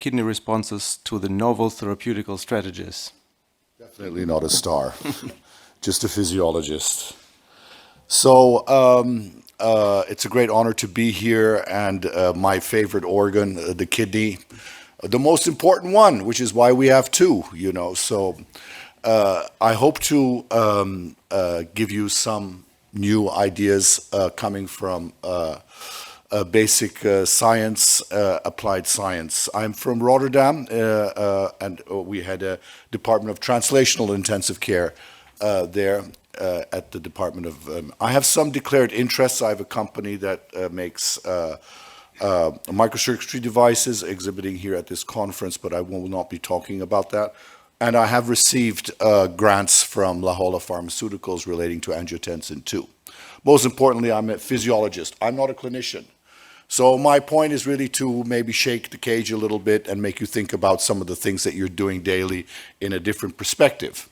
kidney responses to the novel therapeutical strategies? Definitely not a star, just a physiologist. So it's a great honor to be here, and my favorite organ, the kidney, the most important one, which is why we have two, you know. So I hope to give you some new ideas coming from basic science, applied science. I'm from Rotterdam, and we had a Department of Translational Intensive Care there at the Department of... I have some declared interests. I have a company that makes microcircuitry devices exhibiting here at this conference, but I will not be talking about that. And I have received grants from La Jolla Pharmaceuticals relating to angiotensin II. Most importantly, I'm a physiologist. I'm not a clinician. So my point is really to maybe shake the cage a little bit and make you think about some of the things that you're doing daily in a different perspective.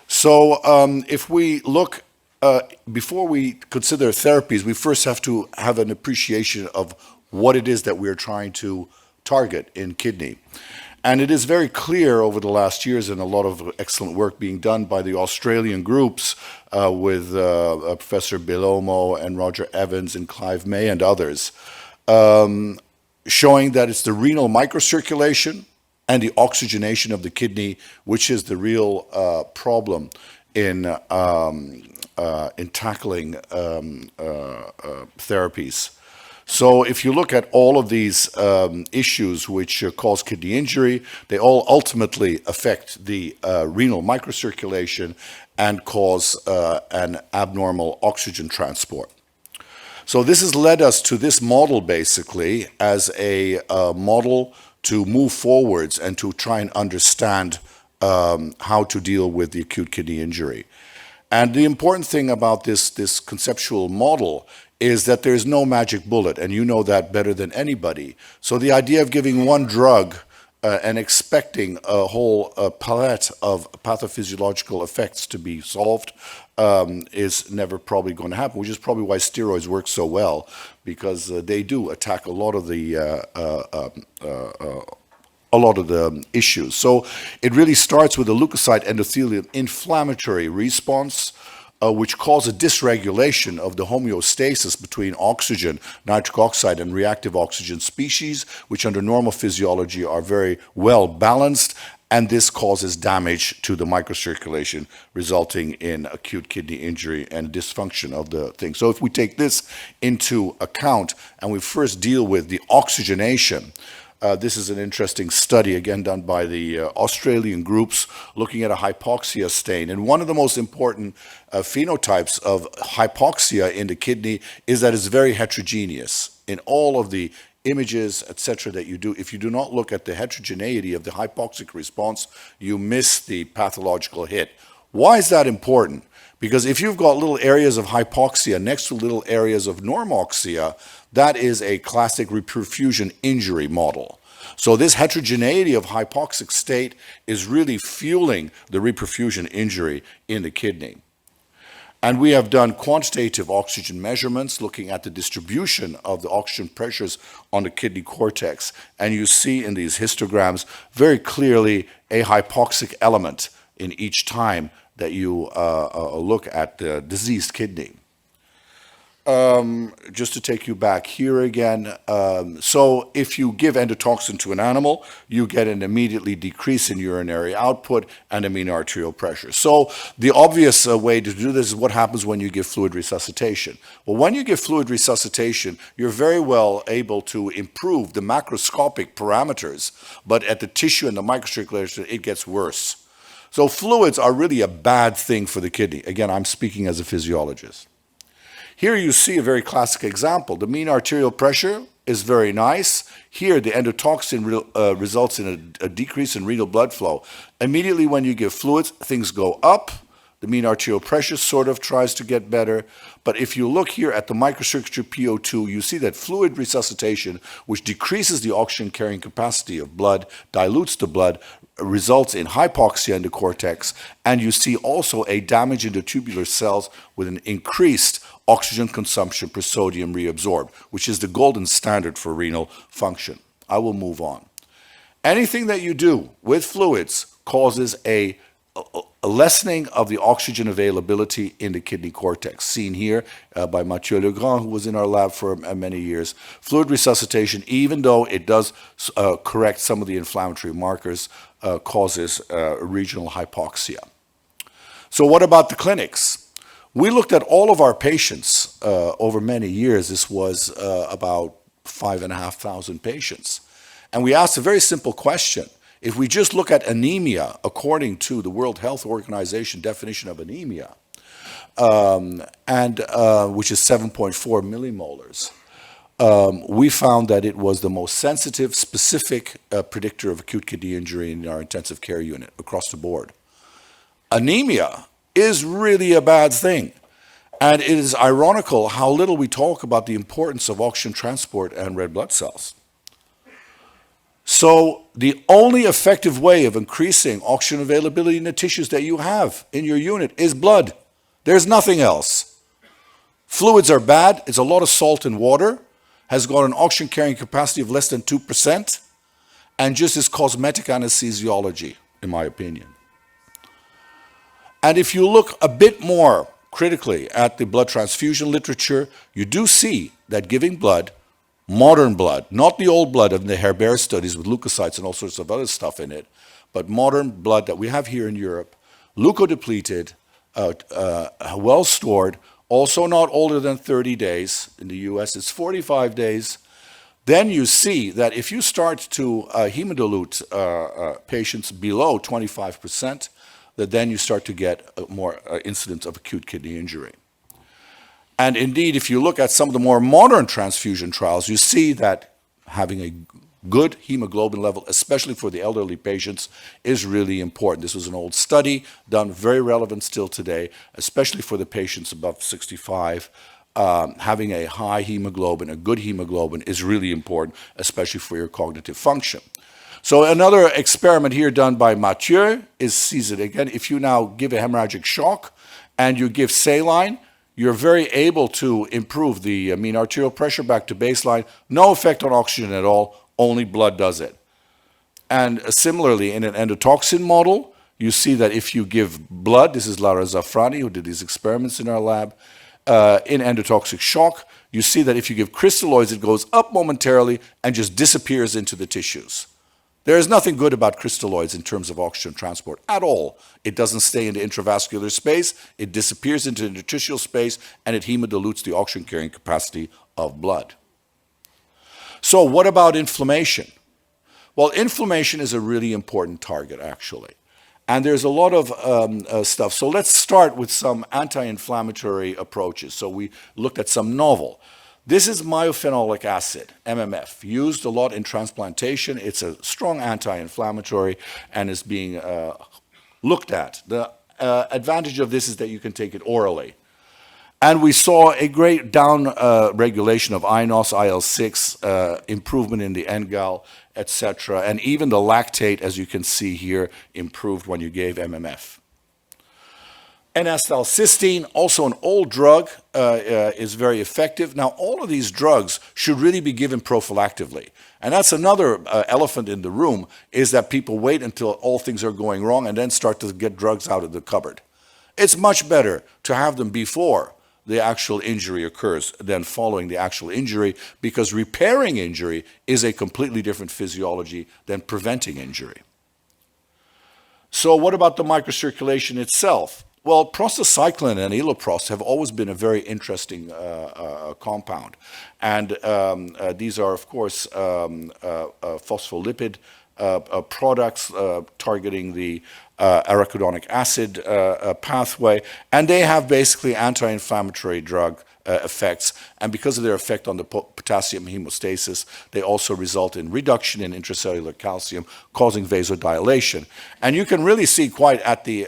So if we look, before we consider therapies, we first have to have an appreciation of what it is that we're trying to target in kidney. And it is very clear over the last years, and a lot of excellent work being done by the Australian groups with Professor Belomo and Roger Evans and Clive May and others, showing that it's the renal microcirculation and the oxygenation of the kidney which is the real problem in tackling therapies. So if you look at all of these issues which cause kidney injury, they all ultimately affect the renal microcirculation and cause an abnormal oxygen transport. So this has led us to this model basically as a model to move forwards and to try and understand how to deal with the acute kidney injury. And the important thing about this conceptual model is that there is no magic bullet, and you know that better than anybody. So the idea of giving one drug and expecting a whole palette of pathophysiological effects to be solved is never probably going to happen, which is probably why steroids work so well, because they do attack a lot of the issues. So it really starts with a leukocyte endothelial inflammatory response, which causes a dysregulation of the homeostasis between oxygen, nitric oxide, and reactive oxygen species, which under normal physiology are very well balanced, and this causes damage to the microcirculation, resulting in acute kidney injury and dysfunction of the thing. So if we take this into account and we first deal with the oxygenation, this is an interesting study, again done by the Australian groups, looking at a hypoxia stain. And one of the most important phenotypes of hypoxia in the kidney is that it's very heterogeneous. In all of the images, etc., that you do, if you do not look at the heterogeneity of the hypoxic response, you miss the pathological hit. Why is that important? Because if you've got little areas of hypoxia next to little areas of normoxia, that is a classic reperfusion injury model. So this heterogeneity of hypoxic state is really fueling the reperfusion injury in the kidney. And we have done quantitative oxygen measurements looking at the distribution of the oxygen pressures on the kidney cortex. And you see in these histograms very clearly a hypoxic element in each time that you look at the diseased kidney. Just to take you back here again, so if you give endotoxin to an animal, you get an immediately decrease in urinary output and a mean arterial pressure. So the obvious way to do this is what happens when you give fluid resuscitation. Well, when you give fluid resuscitation, you're very well able to improve the macroscopic parameters, but at the tissue and the microcirculation, it gets worse. So fluids are really a bad thing for the kidney. Again, I'm speaking as a physiologist. Here you see a very classic example. The mean arterial pressure is very nice. Here the endotoxin results in a decrease in renal blood flow. Immediately when you give fluids, things go up. The mean arterial pressure sort of tries to get better. But if you look here at the microcirculatory PO2, you see that fluid resuscitation, which decreases the oxygen carrying capacity of blood, dilutes the blood, results in hypoxia in the cortex, and you see also a damage in the tubular cells with an increased oxygen consumption per sodium reabsorbed, which is the golden standard for renal function. I will move on. Anything that you do with fluids causes a lessening of the oxygen availability in the kidney cortex, seen here by Mathieu Legrand, who was in our lab for many years. Fluid resuscitation, even though it does correct some of the inflammatory markers, causes regional hypoxia. So what about the clinics? We looked at all of our patients over many years. This was about 5,500 patients. And we asked a very simple question. If we just look at anemia, according to the World Health Organization definition of anemia, which is 7.4 millimolars, we found that it was the most sensitive, specific predictor of acute kidney injury in our intensive care unit across the board. Anemia is really a bad thing. And it is ironical how little we talk about the importance of oxygen transport and red blood cells. So the only effective way of increasing oxygen availability in the tissues that you have in your unit is blood. There's nothing else. Fluids are bad. It's a lot of salt and water, has got an oxygen carrying capacity of less than 2%, and just is cosmetic anesthesiology, in my opinion. And if you look a bit more critically at the blood transfusion literature, you do see that giving blood, modern blood, not the old blood of the Herbert studies with leukocytes and all sorts of other stuff in it, but modern blood that we have here in Europe, leukodepleted, well stored, also not older than 30 days. In the US, it's 45 days. Then you see that if you start to hemodilute patients below 25%, that then you start to get more incidence of acute kidney injury. And indeed, if you look at some of the more modern transfusion trials, you see that having a good hemoglobin level, especially for the elderly patients, is really important. This was an old study done, very relevant still today, especially for the patients above 65. Having a high hemoglobin, a good hemoglobin, is really important, especially for your cognitive function. So another experiment here done by Mathieu sees it again. If you now give a hemorrhagic shock and you give saline, you're very able to improve the mean arterial pressure back to baseline. No effect on oxygen at all, only blood does it. And similarly, in an endotoxin model, you see that if you give blood, this is Lara Zafrani, who did these experiments in our lab, in endotoxic shock, you see that if you give crystalloids, it goes up momentarily and just disappears into the tissues. There is nothing good about crystalloids in terms of oxygen transport at all. It doesn't stay in the intravascular space, it disappears into the interstitial space, and it hemodilutes the oxygen carrying capacity of blood. So what about inflammation? Well, inflammation is a really important target, actually. And there's a lot of stuff. So let's start with some anti-inflammatory approaches. So we looked at some novel. This is myophenolic acid, MMF, used a lot in transplantation. It's a strong anti-inflammatory and is being looked at. The advantage of this is that you can take it orally. And we saw a great down regulation of INOS, IL-6, improvement in the NGAL, etc. And even the lactate, as you can see here, improved when you gave MMF. N-acetylcysteine, also an old drug, is very effective. Now, all of these drugs should really be given prophylactically. And that's another elephant in the room, is that people wait until all things are going wrong and then start to get drugs out of the cupboard. It's much better to have them before the actual injury occurs than following the actual injury, because repairing injury is a completely different physiology than preventing injury. So what about the microcirculation itself? Well, prostacyclin and iloprost have always been a very interesting compound. And these are, of course, phospholipid products targeting the arachidonic acid pathway. And they have basically anti-inflammatory drug effects. And because of their effect on the potassium hemostasis, they also result in reduction in intracellular calcium, causing vasodilation. And you can really see quite at the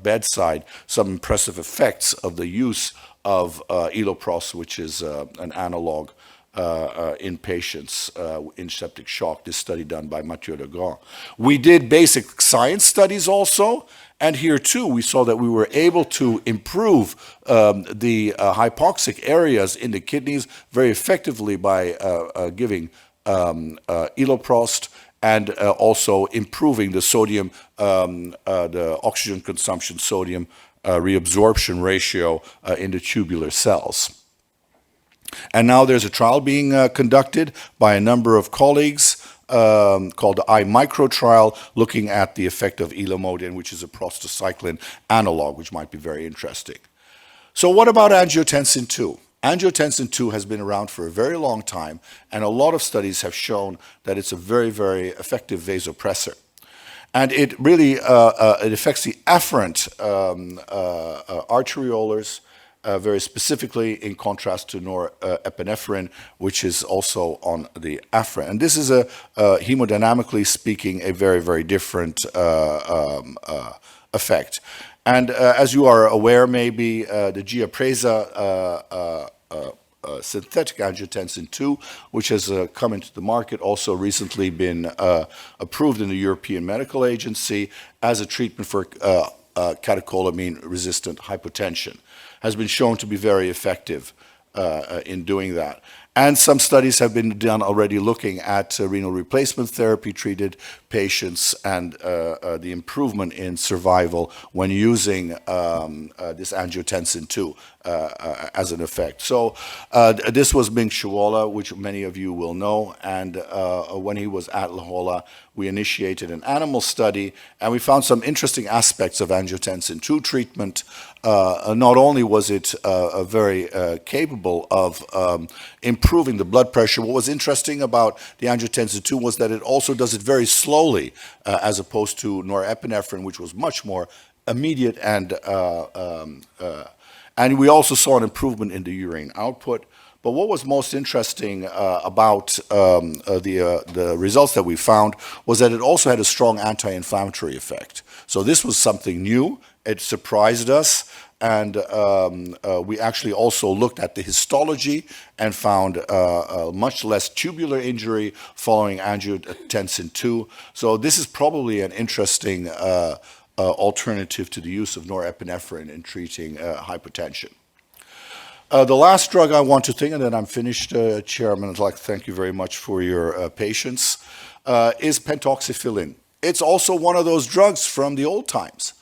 bedside some impressive effects of the use of iloprost, which is an analog in patients in septic shock, this study done by Mathieu Legrand. We did basic science studies also, and here too we saw that we were able to improve the hypoxic areas in the kidneys very effectively by giving iloprost, and also improving the sodium, the oxygen consumption sodium reabsorption ratio in the tubular cells. And now there's a trial being conducted by a number of colleagues called the iMicro trial, looking at the effect of elomodin, which is a prostacyclin analog, which might be very interesting. So what about angiotensin II? Angiotensin II has been around for a very long time, and a lot of studies have shown that it's a very, very effective vasopressor. And it really it affects the afferent arteriolars, very specifically, in contrast to norepinephrine, which is also on the afferent. And this is hemodynamically speaking, a very, very different effect. And as you are aware, maybe the Giapreza synthetic angiotensin II, which has come into the market, also recently been approved in the European Medical Agency as a treatment for catecholamine-resistant hypotension, has been shown to be very effective in doing that. And some studies have been done already looking at renal replacement therapy treated patients and the improvement in survival when using this angiotensin II as an effect. So this was Ming Shuola, which many of you will know, and when he was at La Jolla, we initiated an animal study, and we found some interesting aspects of angiotensin II treatment. Not only was it very capable of improving the blood pressure, what was interesting about the angiotensin II was that it also does it very slowly, as opposed to norepinephrine, which was much more immediate, and we also saw an improvement in the urine output. But what was most interesting about the results that we found was that it also had a strong anti-inflammatory effect. So this was something new. It surprised us, and we actually also looked at the histology and found much less tubular injury following angiotensin II. So this is probably an interesting alternative to the use of norepinephrine in treating hypertension. The last drug I want to think, and then I'm finished, Chairman, I'd like to thank you very much for your patience, is pentoxifillin. It's also one of those drugs from the old times.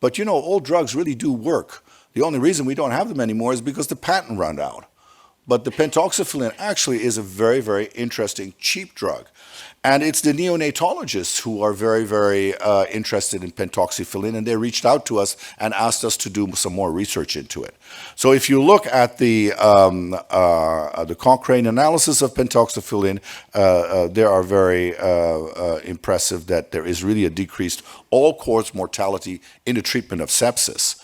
But you know, old drugs really do work. The only reason we don't have them anymore is because the patent ran out. But the pentoxifillin actually is a very, very interesting, cheap drug. And it's the neonatologists who are very, very interested in pentoxifillin, and they reached out to us and asked us to do some more research into it. So if you look at the Cochrane analysis of pentoxifillin, they are very impressive that there is really a decreased all-cause mortality in the treatment of sepsis.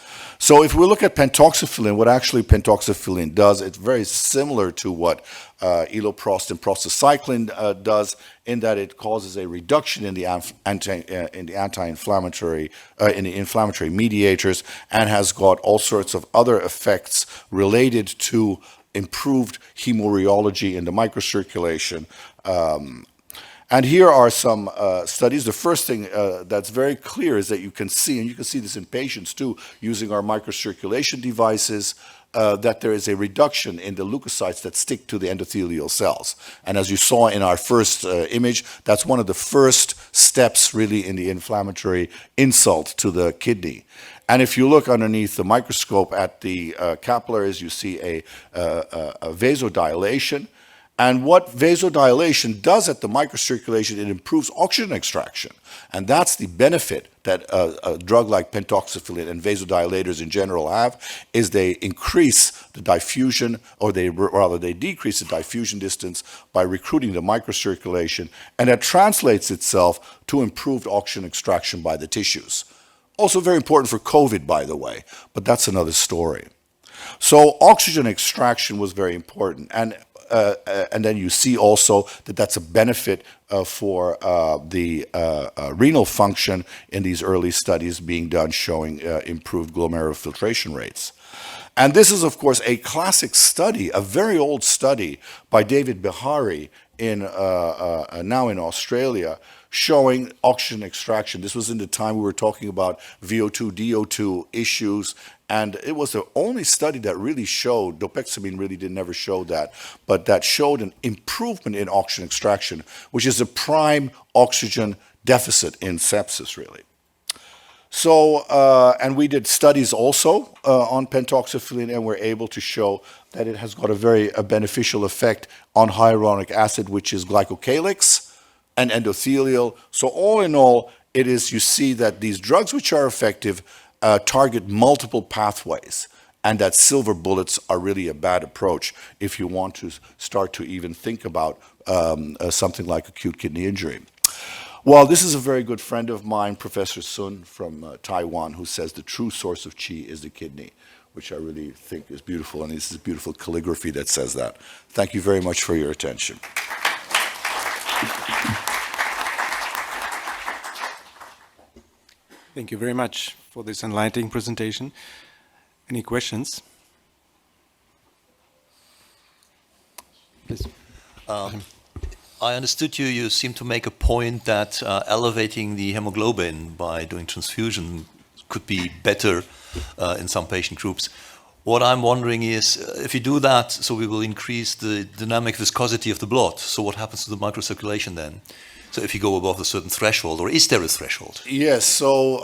So if we look at pentoxifillin, what actually pentoxifillin does, it's very similar to what iloprost and prostacyclin does, in that it causes a reduction in the anti-inflammatory, in the inflammatory mediators, and has got all sorts of other effects related to improved hemorrheology in the microcirculation. And here are some studies. The first thing that's very clear is that you can see, and you can see this in patients too, using our microcirculation devices, that there is a reduction in the leukocytes that stick to the endothelial cells. And as you saw in our first image, that's one of the first steps really in the inflammatory insult to the kidney. And if you look underneath the microscope at the capillaries, you see a vasodilation. And what vasodilation does at the microcirculation, it improves oxygen extraction. And that's the benefit that a drug like pentoxifillin and vasodilators in general have, is they increase the diffusion, or they decrease the diffusion distance by recruiting the microcirculation, and that translates itself to improved oxygen extraction by the tissues. Also very important for COVID, by the way, but that's another story. So oxygen extraction was very important. And then you see also that that's a benefit for the renal function in these early studies being done, showing improved glomerular filtration rates. And this is, of course, a classic study, a very old study by David Bihari now in Australia, showing oxygen extraction. This was in the time we were talking about VO2, DO2 issues, And it was the only study that really showed, dopexamine really never showed that, but that showed an improvement in oxygen extraction, which is a prime oxygen deficit in sepsis, really. So, and we did studies also on pentoxifylline, and we're able to show that it has got a very beneficial effect on hyaluronic acid, which is glycocalyx and endothelial. So all in all, it is, you see that these drugs which are effective target multiple pathways, and that silver bullets are really a bad approach if you want to start to even think about something like acute kidney injury. Well, this is a very good friend of mine, Professor Sun from Taiwan, who says the true source of qi is the kidney, which I really think is beautiful, and this is beautiful calligraphy that says that. Thank you very much for your attention. Thank you very much for this enlightening presentation. Any questions? Please. I understood you seem to make a point that elevating the hemoglobin by doing transfusion could be better in some patient groups. What I'm wondering is, if you do that, so we will increase the dynamic viscosity of the blood. So what happens to the microcirculation then? So if you go above a certain threshold, or is there a threshold? Yes, so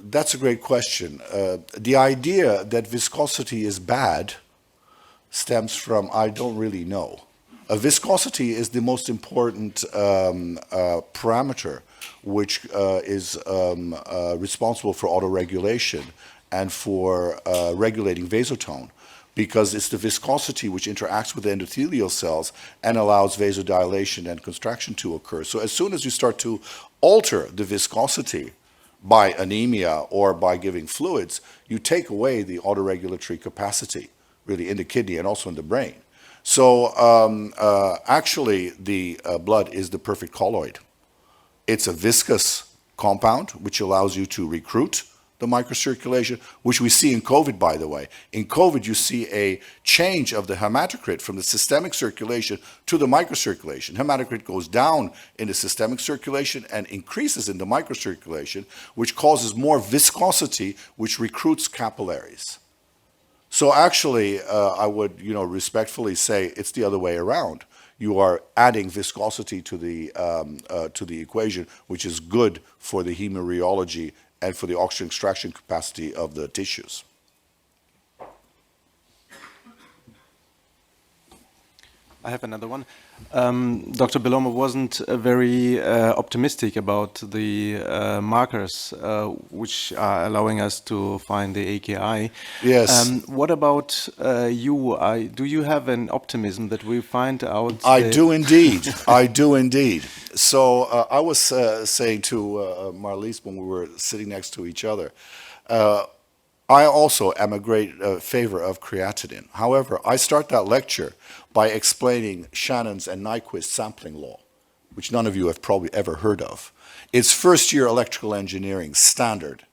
that's a great question. The idea that viscosity is bad stems from, I don't really know. Viscosity is the most important parameter which is responsible for autoregulation and for regulating vasotone, because it's the viscosity which interacts with the endothelial cells and allows vasodilation and contraction to occur. So as soon as you start to alter the viscosity by anemia or by giving fluids, you take away the autoregulatory capacity, really, in the kidney and also in the brain. So actually, the blood is the perfect colloid. It's a viscous compound which allows you to recruit the microcirculation, which we see in COVID, by the way. In COVID, you see a change of the hematocrit from the systemic circulation to the microcirculation. Hematocrit goes down in the systemic circulation and increases in the microcirculation, which causes more viscosity, which recruits capillaries. So actually, I would, respectfully say it's the other way around. You are adding viscosity to the equation, which is good for the hemorrheology and for the oxygen extraction capacity of the tissues. I have another one. Dr. Bellomo wasn't very optimistic about the markers which are allowing us to find the AKI. Yes. What about you? Do you have an optimism that we find out? I do indeed. I do indeed. So I was saying to Marlies when we were sitting next to each other, I also am a great favor of creatinine. However, I start that lecture by explaining Shannon's and Nyquist's sampling law, which none of you have probably ever heard of. It's first-year electrical engineering standard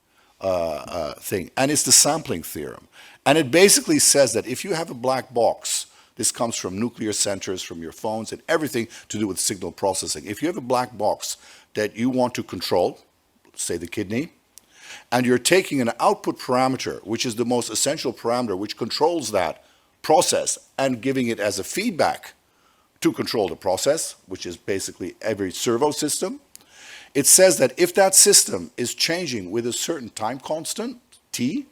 thing, and it's the sampling theorem. And it basically says that if you have a black box, this comes from nuclear centers, from your phones, and everything to do with signal processing. If you have a black box that you want to control, say the kidney, and you're taking an output parameter, which is the most essential parameter, which controls that process, and giving it as a feedback to control the process, which is basically every servo system, it says that if that system is changing with a certain time constant, t,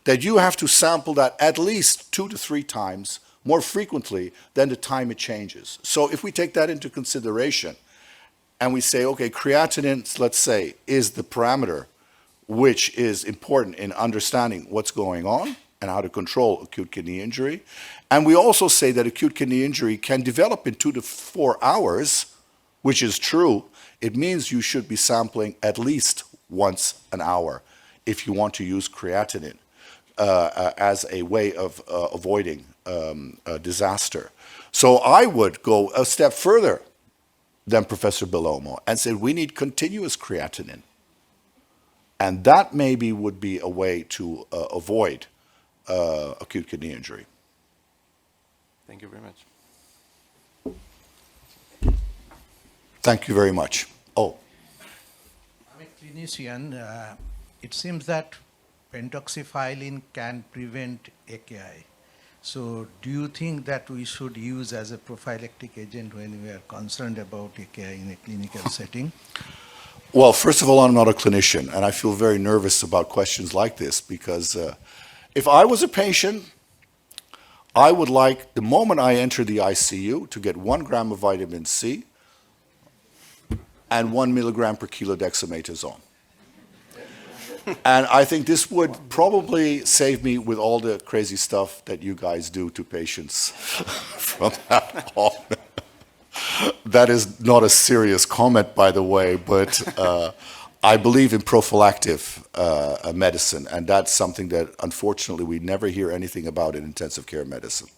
that you have to sample that at least 2 to 3 times more frequently than the time it changes. So if we take that into consideration, and we say, okay, creatinine, let's say, is the parameter which is important in understanding what's going on and how to control acute kidney injury. And we also say that acute kidney injury can develop in 2 to 4 hours, which is true. It means you should be sampling at least once an hour if you want to use creatinine as a way of avoiding a disaster. So I would go a step further than Professor Bellomo and say we need continuous creatinine. And that maybe would be a way to avoid acute kidney injury. Thank you very much. Thank you very much. Oh. I'm a clinician. it seems that pentoxifylline can prevent AKI. So do you think that we should use as a prophylactic agent when we are concerned about AKI in a clinical setting? Well, first of all, I'm not a clinician, and I feel very nervous about questions like this because if I was a patient, I would like, the moment I enter the ICU, to get 1 gram of vitamin C and 1 milligram per kilo dexamethasone. And I think this would probably save me with all the crazy stuff that you guys do to patients from that on. That is not a serious comment, by the way, but I believe in prophylactic medicine, and that's something that unfortunately we never hear anything about in intensive care medicine.